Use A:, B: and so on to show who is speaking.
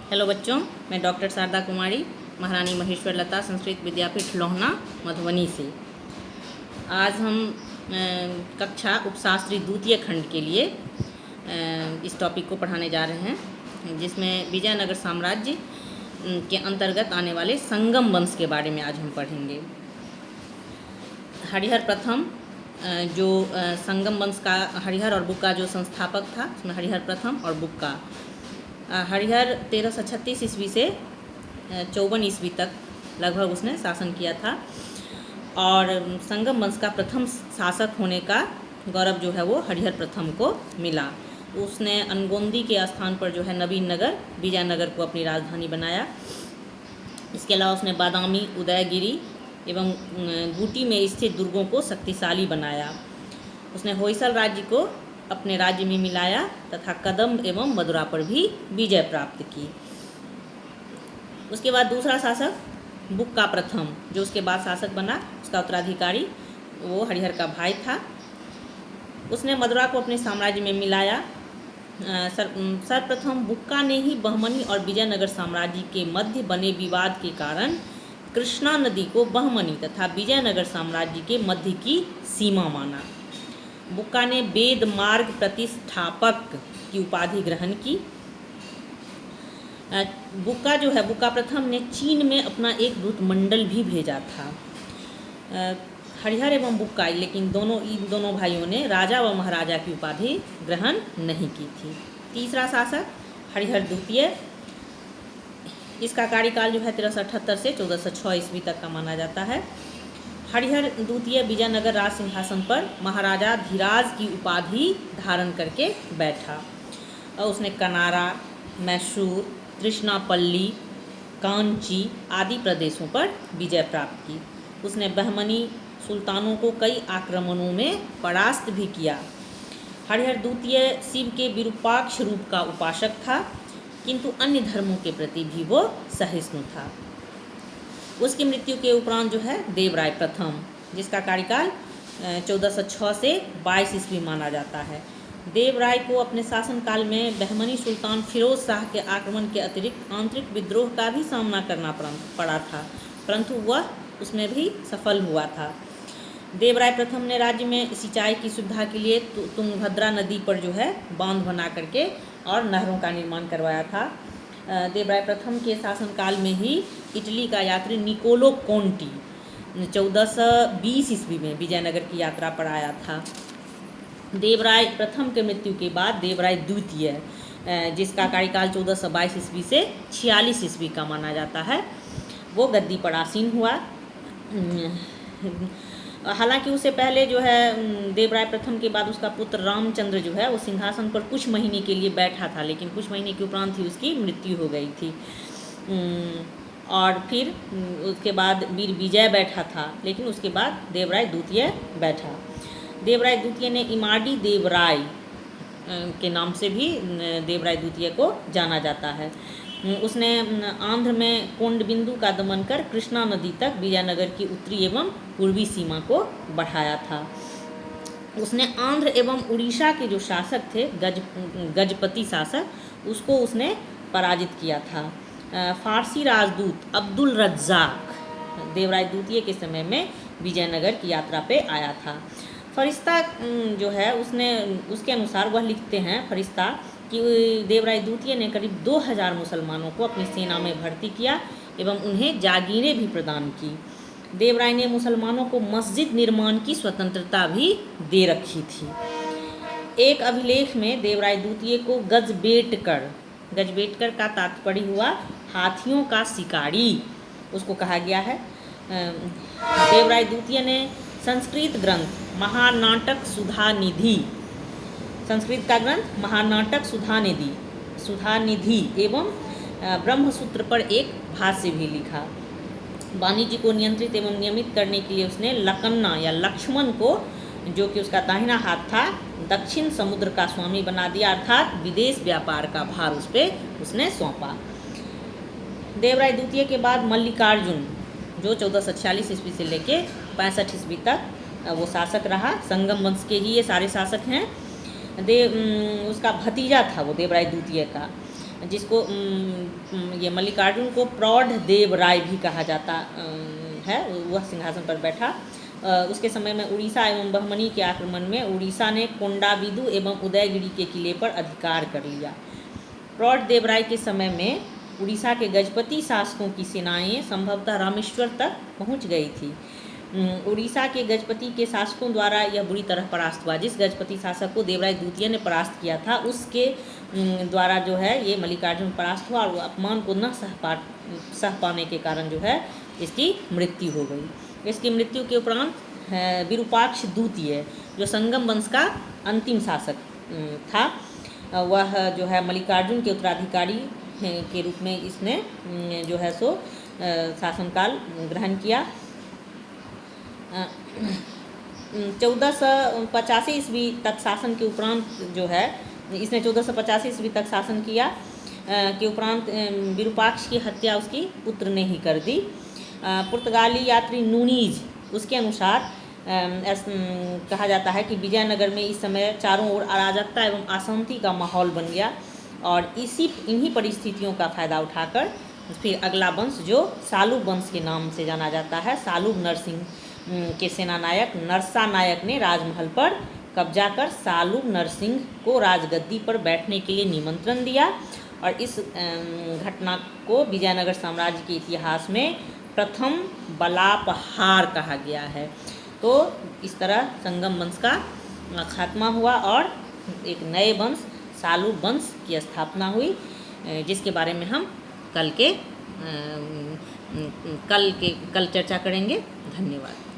A: Hello बच्चों, मैं doctor Sharda कुमारी, महारानी महेश्वर लता संस्कृत विद्यापीठ लोहना मधुबनी से। आज हम कक्षा उपशास्त्री द्वितीय खंड के लिए इस टॉपिक को पढ़ाने जा रहे हैं, जिसमें विजयनगर साम्राज्य के अंतर्गत आने वाले संगम वंश के बारे में आज हम पढ़ेंगे। हरिहर प्रथम जो संगम वंश का हरिहर और बुक्का जो संस्थापक था, उसमें हरिहर प्रथम और बुक्का। हरिहर 1336 ईस्वी से 54 ईस्वी तक लगभग उसने शासन किया था और संगम वंश का प्रथम शासक होने का गौरव जो है वो हरिहर प्रथम को मिला। उसने अनगोंदी के स्थान पर जो है नवीन नगर विजयनगर को अपनी राजधानी बनाया। इसके अलावा उसने बादामी, उदयगिरी एवं गुटी में स्थित दुर्गों को शक्तिशाली बनाया। उसने होयसल राज्य को अपने राज्य में मिलाया तथा कदम्ब एवं मदुरा पर भी विजय प्राप्त की। उसके बाद दूसरा शासक बुक्का प्रथम, जो उसके बाद शासक बना, उसका उत्तराधिकारी वो हरिहर का भाई था। उसने मदुरा को अपने साम्राज्य में मिलाया। सर्वप्रथम बुक्का ने ही बहमनी और विजयनगर साम्राज्य के मध्य बने विवाद के कारण कृष्णा नदी को बहमनी तथा विजयनगर साम्राज्य के मध्य की सीमा माना। बुक्का ने वेद मार्ग प्रतिष्ठापक की उपाधि ग्रहण की। बुक्का जो है, बुक्का प्रथम ने चीन में अपना एक दूत मंडल भी भेजा था। हरिहर एवं बुक्का, लेकिन इन दोनों भाइयों ने राजा व महाराजा की उपाधि ग्रहण नहीं की थी। तीसरा शासक हरिहर द्वितीय, इसका कार्यकाल जो है 1378 से 1406 ईस्वी तक का माना जाता है। हरिहर द्वितीय विजयनगर राज सिंहासन पर महाराजा धीराज की उपाधि धारण करके बैठा और उसने कनारा, मैसूर, तृष्णापल्ली, कांची आदि प्रदेशों पर विजय प्राप्त की। उसने बहमनी सुल्तानों को कई आक्रमणों में परास्त भी किया। हरिहर द्वितीय शिव के विरूपाक्ष रूप का उपासक था, किंतु अन्य धर्मों के प्रति भी वो सहिष्णु था। उसकी मृत्यु के उपरांत जो है देवराय प्रथम, जिसका कार्यकाल 1406 से 22 ईस्वी माना जाता है। देवराय को अपने शासनकाल में बहमनी सुल्तान फिरोज शाह के आक्रमण के अतिरिक्त आंतरिक विद्रोह का भी सामना करना पड़ा था, परंतु वह उसमें भी सफल हुआ था। देवराय प्रथम ने राज्य में सिंचाई की सुविधा के लिए तुंगभद्रा नदी पर जो है बांध बना करके और नहरों का निर्माण करवाया था। देवराय प्रथम के शासनकाल में ही इटली का यात्री निकोलो कोंटी 1420 ईस्वी में विजयनगर की यात्रा पर आया था। देवराय प्रथम के मृत्यु के बाद देवराय द्वितीय, जिसका कार्यकाल 1422 ईस्वी से 46 ईस्वी का माना जाता है, वो गद्दी पर आसीन हुआ। हालांकि उससे पहले जो है देवराय प्रथम के बाद उसका पुत्र रामचंद्र जो है वो सिंहासन पर कुछ महीने के लिए बैठा था, लेकिन कुछ महीने के उपरांत ही उसकी मृत्यु हो गई थी। और फिर उसके बाद वीर विजय बैठा था, लेकिन उसके बाद देवराय द्वितीय बैठा। देवराय द्वितीय ने इमाडी देवराय के नाम से भी देवराय द्वितीय को जाना जाता है। उसने आंध्र में कोंडबिंदु का दमन कर कृष्णा नदी तक विजयनगर की उत्तरी एवं पूर्वी सीमा को बढ़ाया था। उसने आंध्र एवं उड़ीसा के जो शासक थे, गजपति शासक, उसको उसने पराजित किया था। फारसी राजदूत अब्दुल रज्जाक देवराय द्वितीय के समय में विजयनगर की यात्रा पे आया था। फरिश्ता जो है उसके अनुसार वह लिखते हैं, फरिश्ता, कि देवराय द्वितीय ने करीब 2000 मुसलमानों को अपनी सेना में भर्ती किया एवं उन्हें जागीरें भी प्रदान की। देवराय ने मुसलमानों को मस्जिद निर्माण की स्वतंत्रता भी दे रखी थी। एक अभिलेख में देवराय द्वितीय को गजबेटकर का तात्पर्य हुआ हाथियों का शिकारी, उसको कहा गया है। देवराय द्वितीय ने संस्कृत ग्रंथ महानाटक सुधानिधि, संस्कृत का ग्रंथ महानाटक सुधानिधि एवं ब्रह्मसूत्र पर एक भाष्य भी लिखा। वाणिज्य को नियंत्रित एवं नियमित करने के लिए उसने लकन्ना या लक्ष्मण को, जो कि उसका दाहिना हाथ था, दक्षिण समुद्र का स्वामी बना दिया, अर्थात विदेश व्यापार का भार उस पर उसने सौंपा। देवराय द्वितीय के बाद मल्लिकार्जुन, जो 1446 ईस्वी से लेके 65 ईस्वी तक वो शासक रहा। संगम वंश के ही ये सारे शासक हैं। उसका भतीजा था वो देवराय द्वितीय का। जिसको ये मल्लिकार्जुन को प्रौढ़ देव राय भी कहा जाता है, वह सिंहासन पर बैठा। उसके समय में उड़ीसा एवं बहमनी के आक्रमण में उड़ीसा ने कोंडाविदु एवं उदयगिरी के किले पर अधिकार कर लिया। प्रौढ़ देव राय के समय में उड़ीसा के गजपति शासकों की सेनाएं संभवतः रामेश्वर तक पहुंच गई थी। उड़ीसा के गजपति के शासकों द्वारा यह बुरी तरह परास्त हुआ। जिस गजपति शासक को देवराय द्वितीय ने परास्त किया था, उसके द्वारा जो है ये मल्लिकार्जुन परास्त हुआ और अपमान को न सह पाने के कारण जो है इसकी मृत्यु हो गई। इसकी मृत्यु के उपरांत विरूपाक्ष द्वितीय, जो संगम वंश का अंतिम शासक था, वह जो है मल्लिकार्जुन के उत्तराधिकारी के रूप में इसने जो है सो शासनकाल ग्रहण किया। 1485 ईस्वी तक शासन के उपरांत जो है इसने 1485 ईस्वी तक शासन किया के उपरांत विरूपाक्ष की हत्या उसकी पुत्र ने ही कर दी। पुर्तगाली यात्री नूनीज उसके अनुसार कहा जाता है कि विजयनगर में इस समय चारों ओर अराजकता एवं अशांति का माहौल बन गया और इन्हीं परिस्थितियों का फ़ायदा उठाकर फिर अगला वंश जो सालुब वंश के नाम से जाना जाता है, सालुब नरसिंह के सेनानायक नरसा नायक ने राजमहल पर कब्जा कर सालुब नरसिंह को राजगद्दी पर बैठने के लिए निमंत्रण दिया और इस घटना को विजयनगर साम्राज्य के इतिहास में प्रथम बलापहार कहा गया है। तो इस तरह संगम वंश का खात्मा हुआ और एक नए वंश सालुब वंश की स्थापना हुई, जिसके बारे में हम कल चर्चा करेंगे। धन्यवाद।